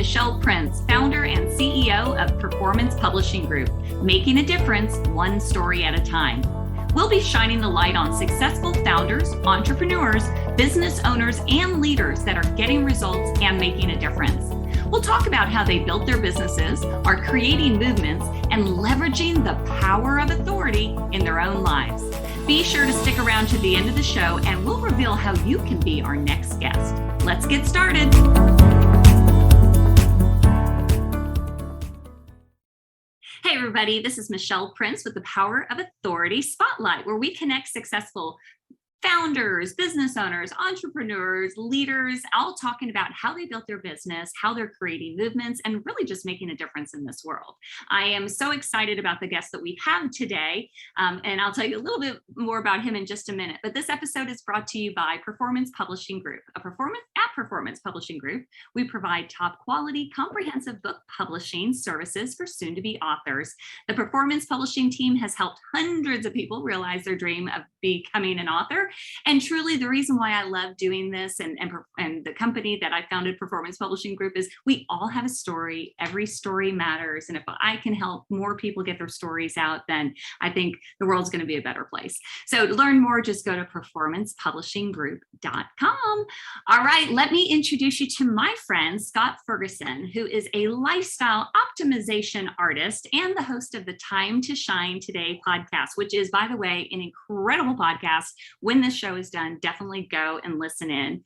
Michelle Prince, founder and CEO of Performance Publishing Group, making a difference one story at a time. We'll be shining the light on successful founders, entrepreneurs, business owners, and leaders that are getting results and making a difference. We'll talk about how they built their businesses, are creating movements, and leveraging the power of authority in their own lives. Be sure to stick around to the end of the show and we'll reveal how you can be our next guest. Let's get started. Hey everybody, this is Michelle Prince with the Power of Authority Spotlight, where we connect successful founders, business owners, entrepreneurs, leaders, all talking about how they built their business, how they're creating movements, and really just making a difference in this world. I am so excited about the guest that we have today, and I'll tell you a little bit more about him in just a minute. But this episode is brought to you by Performance Publishing Group. At Performance Publishing Group, we provide top quality, comprehensive book publishing services for soon-to-be authors. The Performance Publishing team has helped hundreds of people realize their dream of becoming an author. And truly, the reason why I love doing this and the company that I founded, Performance Publishing Group, is we all have a story. Every story matters. And if I can help more people get their stories out, then I think the world's going to be a better place. So to learn more, just go to performancepublishinggroup.com. All right, let me introduce you to my friend, Scott Ferguson, who is a lifestyle optimization artist and the host of the Time to Shine Today podcast, which is, by the way, an incredible podcast. When this show is done, definitely go and listen in.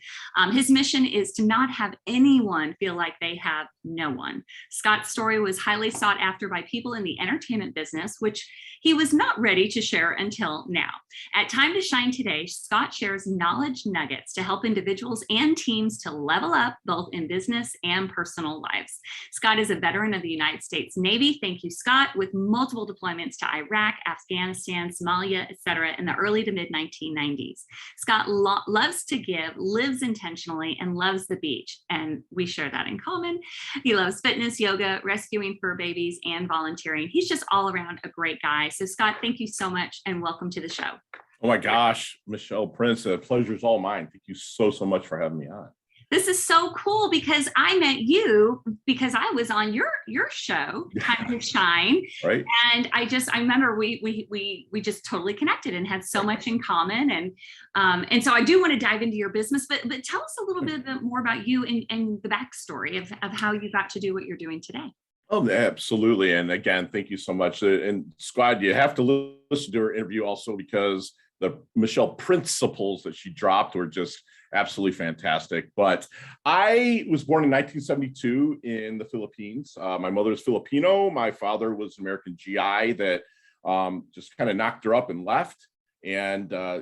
His mission is to not have anyone feel like they have no one. Scott's story was highly sought after by people in the entertainment business, which he was not ready to share until now. At Time to Shine Today, Scott shares knowledge nuggets to help individuals and teams to level up both in business and personal lives. Scott is a veteran of the United States Navy. Thank you, Scott, with multiple deployments to Iraq, Afghanistan, Somalia, etc. in the early to mid 1990s. Scott loves to give, lives intentionally, and loves the beach. And we share that in common. He loves fitness, yoga, rescuing fur babies, and volunteering. He's just all around a great guy. So Scott, thank you so much and welcome to the show. Oh my gosh, Michelle Prince, the pleasure's all mine. Thank you so much for having me on. This is so cool because I met you because I was on your show, Time to Shine. Right. And I remember we just totally connected and had so much in common. And so I do want to dive into your business, but tell us a little bit more about you and the backstory of how you got to do what you're doing today. Oh, absolutely. And again, thank you so much. And Squad, you have to listen to her interview also because the Michelle principles that she dropped were just absolutely fantastic. But I was born in 1972 in the Philippines. My mother is Filipino. My father was an American GI that just kind of knocked her up and left. And I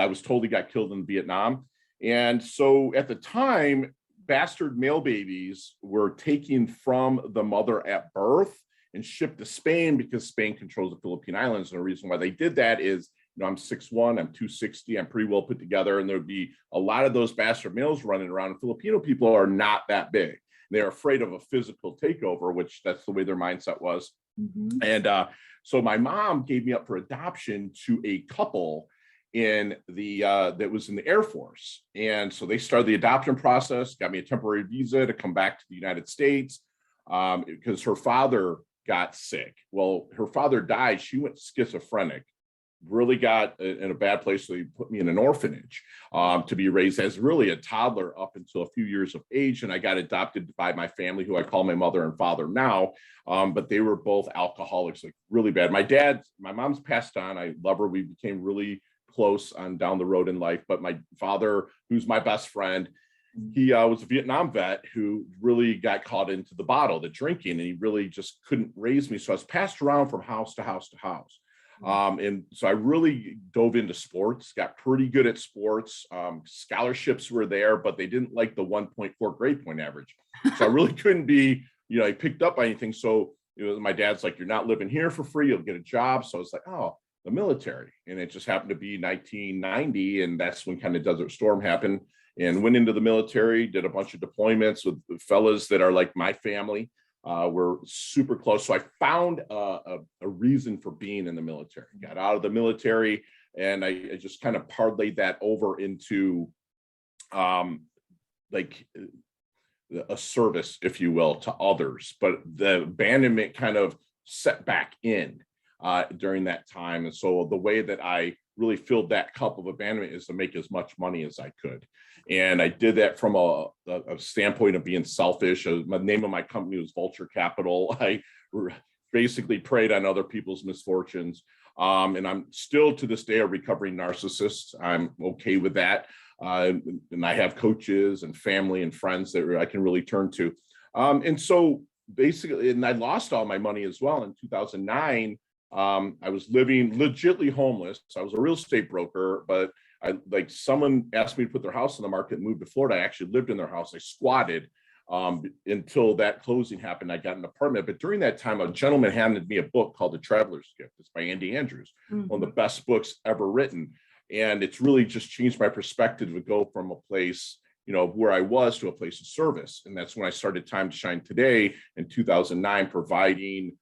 was told he got killed in Vietnam. And so at the time, bastard male babies were taken from the mother at birth and shipped to Spain because Spain controls the Philippine Islands. And the reason why they did that is, I'm 6'1", I'm 260, I'm pretty well put together. And there'd be a lot of those bastard males running around. And Filipino people are not that big. They're afraid of a physical takeover, which that's the way their mindset was. Mm-hmm. And so my mom gave me up for adoption to a couple in that was in the Air Force. And so they started the adoption process, got me a temporary visa to come back to the United States because her father got sick. Well, her father died. She went schizophrenic, really got in a bad place. So they put me in an orphanage to be raised as really a toddler up until a few years of age. And I got adopted by my family, who I call my mother and father now. But they were both alcoholics, like really bad. My mom's passed on. I love her. We became really close on down the road in life. But my father, who's my best friend, he was a Vietnam vet who really got caught into the bottle, the drinking, and he really just couldn't raise me. So I was passed around from house to house to house. And so I really dove into sports, got pretty good at sports. Scholarships were there, but they didn't like the 1.4 grade point average. So I really couldn't be, picked up by anything. So my dad's like, you're not living here for free. You'll get a job. So it's like, oh, the military. And it just happened to be 1990. And that's when kind of Desert Storm happened, and went into the military, did a bunch of deployments with fellas that are like my family. We're super close. So I found a reason for being in the military, got out of the military, and I just kind of parlayed that over into a service, if you will, to others. But the abandonment kind of set back in during that time. And so the way that I really filled that cup of abandonment is to make as much money as I could. And I did that from a standpoint of being selfish. The name of my company was Vulture Capital. I basically preyed on other people's misfortunes. And I'm still to this day a recovering narcissist. I'm okay with that. And I have coaches and family and friends that I can really turn to. And so basically, and I lost all my money as well in 2009. I was living legitimately homeless. I was a real estate broker, but someone asked me to put their house on the market and moved to Florida. I actually lived in their house. I squatted until that closing happened. I got an apartment. But during that time, a gentleman handed me a book called The Traveler's Gift. It's by Andy Andrews, one of the best books ever written. And it's really just changed my perspective to go from a place, where I was to a place of service. And that's when I started Time to Shine Today in 2009, providing,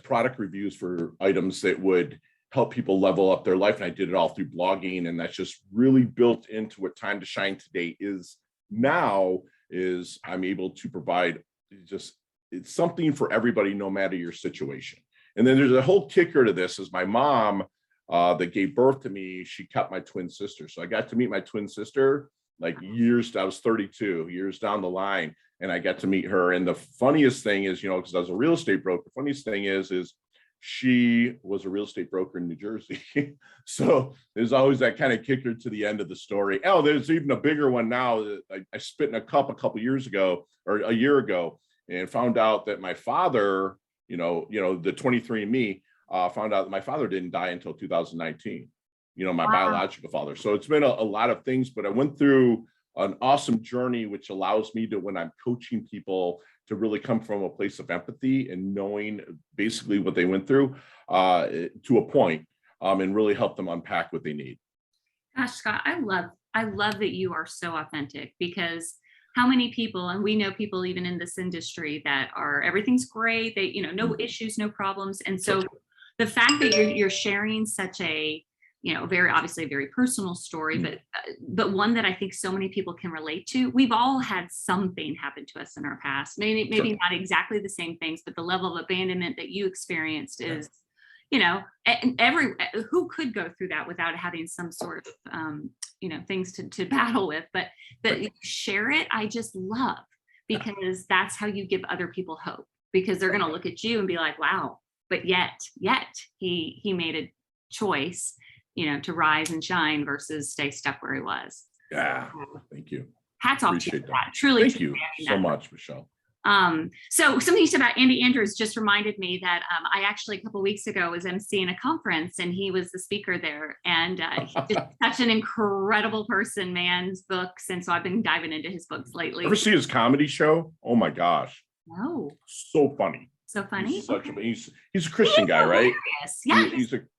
product reviews for items that would help people level up their life. And I did it all through blogging. And that's just really built into what Time to Shine Today is now, is I'm able to provide it's something for everybody, no matter your situation. And then there's a whole kicker to this is my mom that gave birth to me, she kept my twin sister. So I got to meet my twin sister years, I was 32 years down the line, and I got to meet her. And the funniest thing is, because I was a real estate broker, the funniest thing is she was a real estate broker in New Jersey. So there's always that kind of kicker to the end of the story. Oh, there's even a bigger one now that I spit in a cup a couple years ago, or a year ago, and found out that my father, the 23andMe, found out that my father didn't die until 2019, my biological father. So it's been a lot of things, but I went through an awesome journey, which allows me to, when I'm coaching people, to really come from a place of empathy and knowing basically what they went through to a point, and really help them unpack what they need. Gosh, Scott, I love that you are so authentic, because how many people, and we know people even in this industry that are, everyth's great, they, no issues, no problems. And so the fact that you're sharing such a, very obviously a very personal story, but one that I think so many people can relate to. We've all had something happen to us in our past, maybe not exactly the same things, but the level of abandonment that you experienced is, and who could go through that without having some sort of, things to battle with, but that you share it, I just love, because that's how you give other people hope, because they're going to look at you and be like, wow, but yet he made a choice, to rise and shine versus stay stuck where he was. Yeah. Thank you. Hats off to you for that. Truly. Thank you so much, Michelle. So something you said about Andy Andrews just reminded me that I actually a couple of weeks ago was emceeing a conference, and he was the speaker there, and he's just such an incredible person, man's books. And so I've been diving into his books lately. Ever see his comedy show? Oh my gosh. No. So funny. So funny. He's a Christian guy, right? Yeah.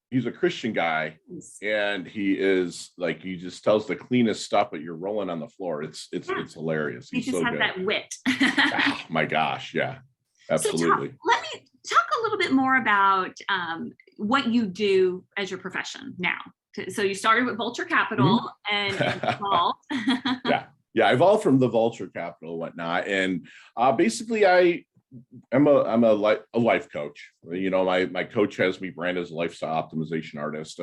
He's a Christian guy, and he is he just tells the cleanest stuff, but you're rolling on the floor. It's hilarious. He just so has good. that wit. Oh, my gosh. Yeah, absolutely. So let me talk a little bit more about what you do as your profession now. So you started with Vulture Capital and evolved. Yeah, I evolved from the Vulture Capital and whatnot. And basically I'm a life coach. My coach has me branded as a lifestyle optimization artist.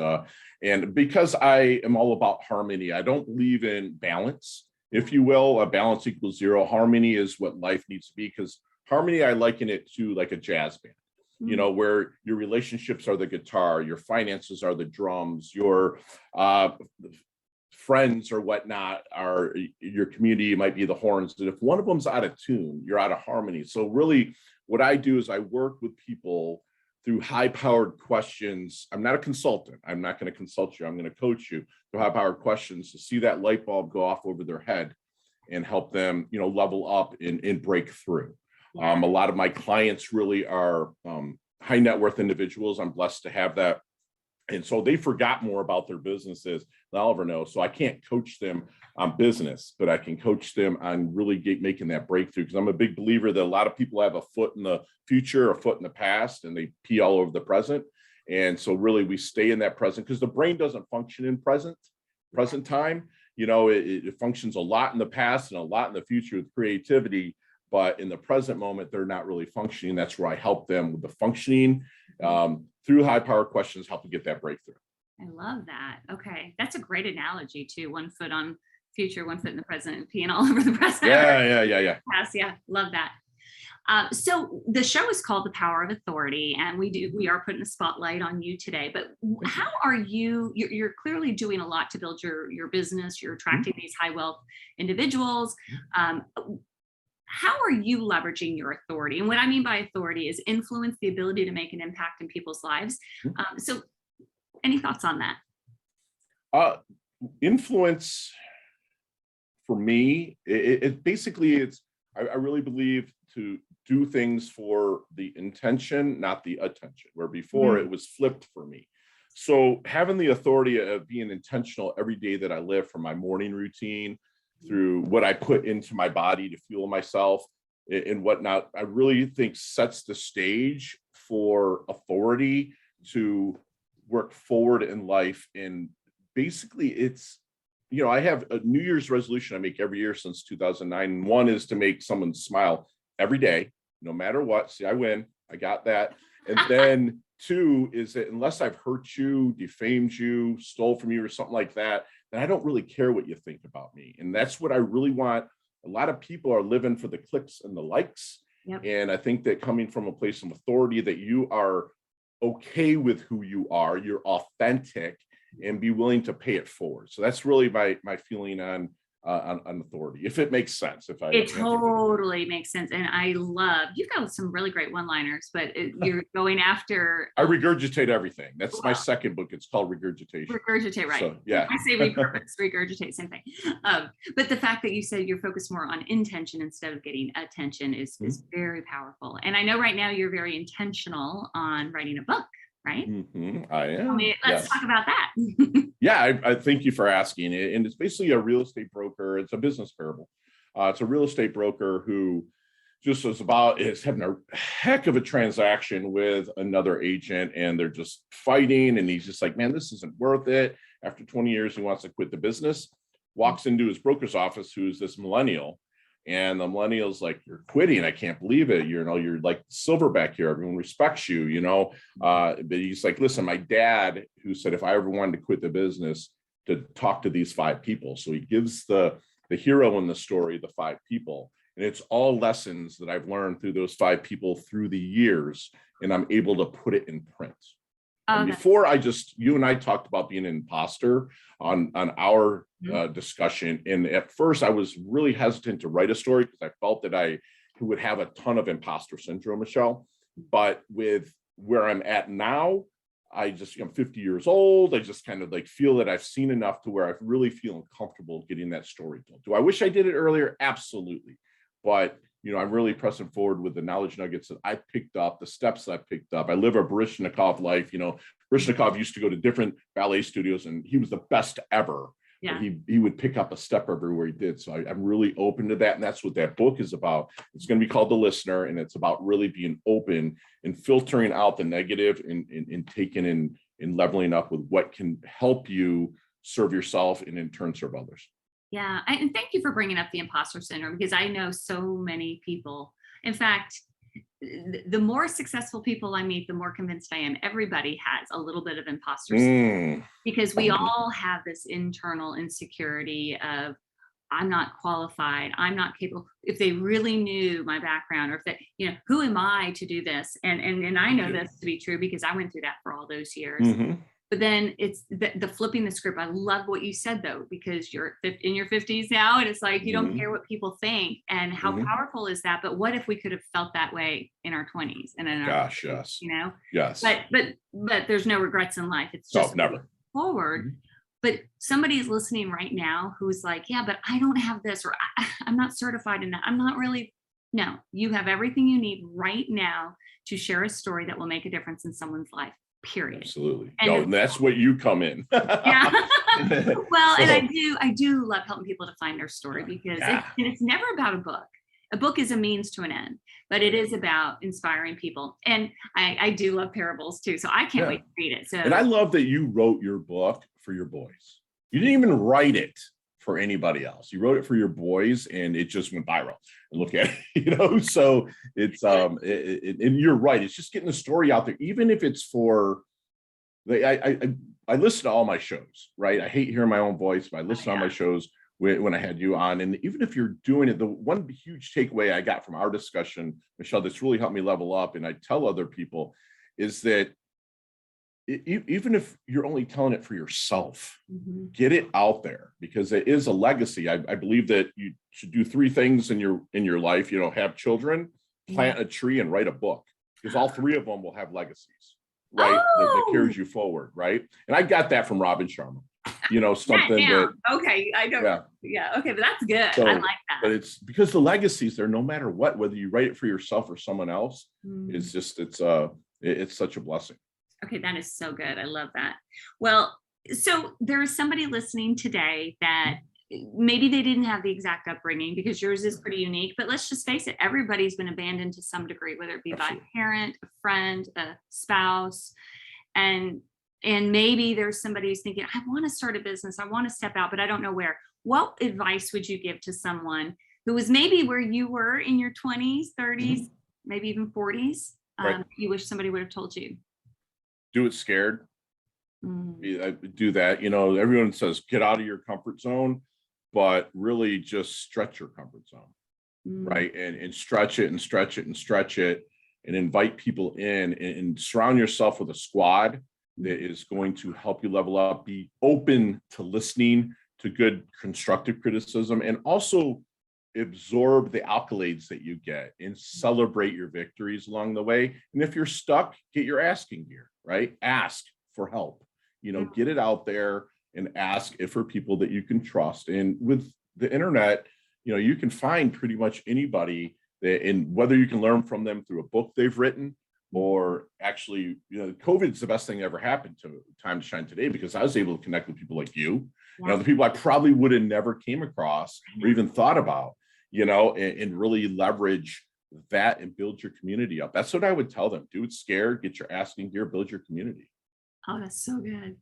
And because I am all about harmony, I don't believe in balance, if you will. A balance equals zero. Harmony is what life needs to be, because harmony, I liken it to like a jazz band, where your relationships are the guitar, your finances are the drums, your friends or whatnot are your community, might be the horns. And if one of them's out of tune, you're out of harmony. So really what I do is I work with people through high-powered questions. I'm not a consultant. I'm not going to consult you. I'm going to coach you through high-powered questions to see that light bulb go off over their head and help them, level up and break through. A lot of my clients really are high net worth individuals. I'm blessed to have that. And so they forgot more about their businesses than I'll ever know. So I can't coach them on business, but I can coach them on really making that breakthrough. Because I'm a big believer that a lot of people have a foot in the future, a foot in the past, and they pee all over the present. And so really we stay in that present, because the brain doesn't function in present time. it functions a lot in the past and a lot in the future with creativity, but in the present moment, they're not really functioning. That's where I help them with the functioning through high power questions, help them get that breakthrough. I love that. Okay. That's a great analogy too. 1 foot on future, 1 foot in the present, and peeing all over the present. Yeah. Past. Yeah. Love that. So the show is called The Power of Authority, and we are putting a spotlight on you today, but how are you're clearly doing a lot to build your business. You're attracting these high wealth individuals. How are you leveraging your authority? And what I mean by authority is influence, the ability to make an impact in people's lives. So any thoughts on that? Influence for me, it basically I really believe to do things for the intention, not the attention, where before it was flipped for me. So having the authority of being intentional every day that I live, from my morning routine through what I put into my body to fuel myself and whatnot, I really think sets the stage for authority to work forward in life. And basically it's, I have a New Year's resolution I make every year since 2009. And one is to make someone smile every day, no matter what. See, I win. I got that. And then 2 is that unless I've hurt you, defamed you, stole from you or something like that, then I don't really care what you think about me. And that's what I really want. A lot of people are living for the clicks and the likes. Yep. And I think that coming from a place of authority, that you are okay with who you are, you're authentic, and be willing to pay it forward. So that's really my feeling on authority, if it makes sense. It totally makes sense. And you've got some really great one-liners, but you're going after. I regurgitate everything. That's my second book. It's called Regurgitation. Regurgitate, right. So, yeah. I say repurpose, regurgitate, same thing. But the fact that you said you're focused more on intention instead of getting attention is very powerful. And I know right now you're very intentional on writing a book, right? I am. Let's talk about that. Yeah, I thank you for asking. And it's basically a real estate broker. It's a business parable. It's a real estate broker who just is having a heck of a transaction with another agent, and they're just fighting. And he's just like, man, this isn't worth it. After 20 years, he wants to quit the business. Walks into his broker's office, who's this millennial. And the millennial's like, you're quitting. I can't believe it. You're like silverback here. Everyone respects you, But he's like, listen, my dad, who said if I ever wanted to quit the business, to talk to these 5 people. So he gives the hero in the story the 5 people. And it's all lessons that I've learned through those 5 people through the years. And I'm able to put it in print. And before you and I talked about being an imposter on our discussion. And at first I was really hesitant to write a story because I felt that I would have a ton of imposter syndrome, Michelle. But with where I'm at now, I'm 50 years old. I just kind of feel that I've seen enough to where I really feel comfortable getting that story told. Do I wish I did it earlier? Absolutely. But I'm really pressing forward with the knowledge nuggets that I picked up, the steps that I picked up. I live a Baryshnikov life. Baryshnikov used to go to different ballet studios, and he was the best ever. Yeah. He would pick up a step everywhere he did. So I'm really open to that. And that's what that book is about. It's going to be called The Listener. And it's about really being open and filtering out the negative and taking and leveling up with what can help you serve yourself and in turn serve others. Yeah. And thank you for bringing up the imposter syndrome, because I know so many people. In fact, the more successful people I meet, the more convinced I am everybody has a little bit of imposter syndrome, because we all have this internal insecurity of, I'm not qualified, I'm not capable. If they really knew my background, or if they, who am I to do this? And I know this to be true because I went through that for all those years. But then it's the flipping the script. I love what you said, though, because you're in your 50s now, and it's like you don't care what people think. And how powerful is that? But what if we could have felt that way in our 20s and in our 50s, yes. Yes. But there's no regrets in life. It's just never forward. But somebody is listening right now who's like, yeah, but I don't have this, or I'm not certified in that. I'm not really. No, you have everything you need right now to share a story that will make a difference in someone's life. Period. Absolutely. And that's what you come in. Yeah. Well, and I do love helping people to find their story, because it's never about a book. A book is a means to an end, but it is about inspiring people. And I do love parables too. So I can't wait to read it. So, and I love that you wrote your book for your boys. You didn't even write it for anybody else. You wrote it for your boys, and it just went viral. And look at it, so it's and you're right. It's just getting the story out there, even if it's for I listen to all my shows, right? I hate hearing my own voice, but I listen to all my shows when I had you on. And even if you're doing it, the one huge takeaway I got from our discussion, Michelle, that's really helped me level up, and I tell other people, is that even if you're only telling it for yourself, get it out there, because it is a legacy. I believe that you should do 3 things in your life. Have children, plant a tree, and write a book, because all 3 of them will have legacies, right? That carries you forward, right? And I got that from Robin Sharma. Something that, okay, I don't. Yeah, okay, but that's good. So, I like that. But it's because the legacies there, no matter what, whether you write it for yourself or someone else, it's such a blessing. Okay, that is so good. I love that. Well, so there is somebody listening today that maybe they didn't have the exact upbringing, because yours is pretty unique, but let's just face it, everybody's been abandoned to some degree, whether it be by a parent, a friend, a spouse, and maybe there's somebody who's thinking, I want to start a business, I want to step out, but I don't know where. What advice would you give to someone who was maybe where you were in your 20s, 30s, maybe even 40s? You wish somebody would have told you? Do it scared. Do that. Everyone says get out of your comfort zone, but really just stretch your comfort zone, right? And stretch it and stretch it and stretch it, and invite people in, and surround yourself with a squad that is going to help you level up. Be open to listening to good constructive criticism, and also absorb the accolades that you get and celebrate your victories along the way. And if you're stuck, get your asking gear, right? Ask for help, get it out there and ask it for people that you can trust. And with the internet, you can find pretty much anybody that, and whether you can learn from them through a book they've written, or actually, COVID is the best thing that ever happened to Time to Shine today, because I was able to connect with people like you, the people I probably would have never came across or even thought about, and really leverage that and build your community up. That's what I would tell them. Do it scared, get your asking gear, build your community. Oh, that's so good.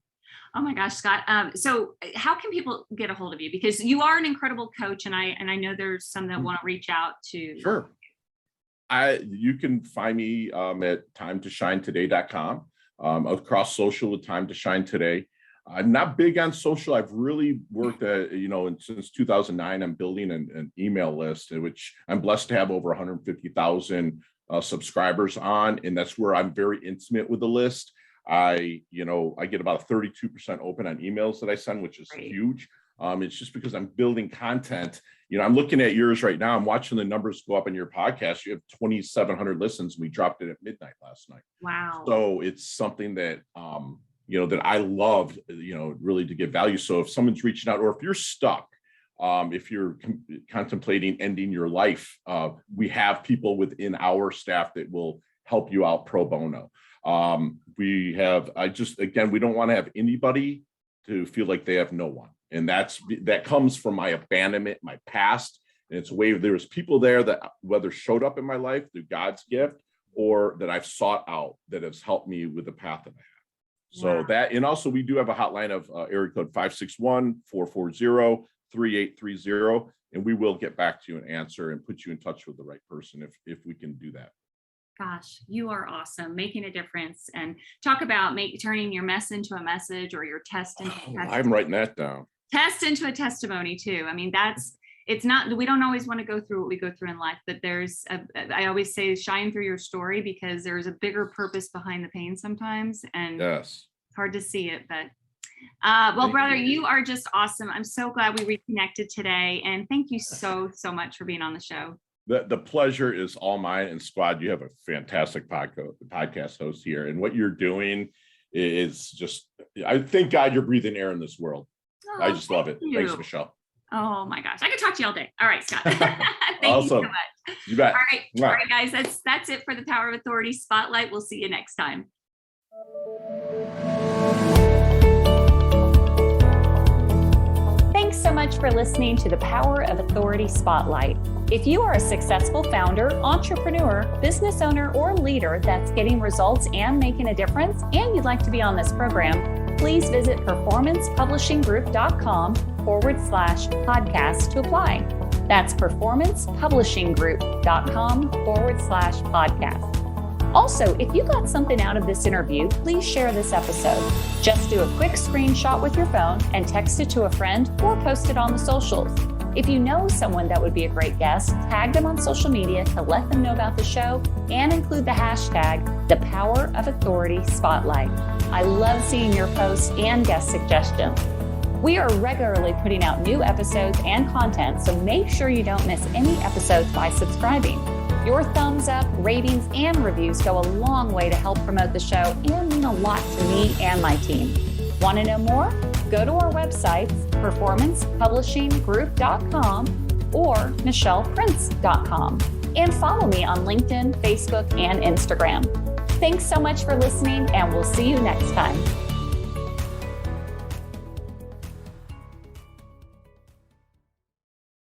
Oh my gosh, Scott. So how can people get a hold of you? Because you are an incredible coach, and I know there's some that want to reach out to. Sure. You can find me at timetoshinetoday.com, across social with Time to Shine Today. I'm not big on social. I've really worked at, and since 2009, I'm building an email list, which I'm blessed to have over 150,000 subscribers on. And that's where I'm very intimate with the list. I get about a 32% open on emails that I send, which is huge. It's just because I'm building content. I'm looking at yours right now. I'm watching the numbers go up on your podcast. You have 2,700 listens. We dropped it at midnight last night. Wow. So it's something that, that I love, really to give value. So if someone's reaching out, or if you're stuck, if you're contemplating ending your life, we have people within our staff that will help you out pro bono. We don't want to have anybody to feel like they have no one. And that comes from my abandonment, my past. And it's a way there was people there that whether showed up in my life through God's gift, or that I've sought out that has helped me with the path that I have. So that, and also we do have a hotline of area code 561-440-3830. And we will get back to you and answer and put you in touch with the right person if we can do that. Gosh, you are awesome, making a difference. And talk about turning your mess into a message, or your test into a testimony. I'm writing that down. Test into a testimony too. I mean, it's not, we don't always want to go through what we go through in life, but I always say shine through your story, because there's a bigger purpose behind the pain sometimes. And it's hard to see it, but well, brother, you are just awesome. I'm so glad we reconnected today. And thank you so much for being on the show. The pleasure is all mine. And Squad, you have a fantastic podcast host here. And what you're doing is just, I thank God you're breathing air in this world. Oh, I just love it. Thanks, Michelle. Oh my gosh, I could talk to you all day. All right, Scott. Thank you so much. You bet. All right, guys, that's it for the Power of Authority Spotlight. We'll see you next time. Thanks so much for listening to the Power of Authority Spotlight. If you are a successful founder, entrepreneur, business owner, or leader that's getting results and making a difference, and you'd like to be on this program, please visit performancepublishinggroup.com performancepublishinggroup.com/podcast to apply. That's performancepublishinggroup.com/podcast. Also, if you got something out of this interview, please share this episode. Just do a quick screenshot with your phone and text it to a friend or post it on the socials. If you know someone that would be a great guest, tag them on social media to let them know about the show and include the hashtag #ThePowerOfAuthoritySpotlight. I love seeing your posts and guest suggestions. We are regularly putting out new episodes and content, so make sure you don't miss any episodes by subscribing. Your thumbs up, ratings, and reviews go a long way to help promote the show and mean a lot to me and my team. Want to know more? Go to our websites, performancepublishinggroup.com or michelleprince.com, and follow me on LinkedIn, Facebook, and Instagram. Thanks so much for listening, and we'll see you next time.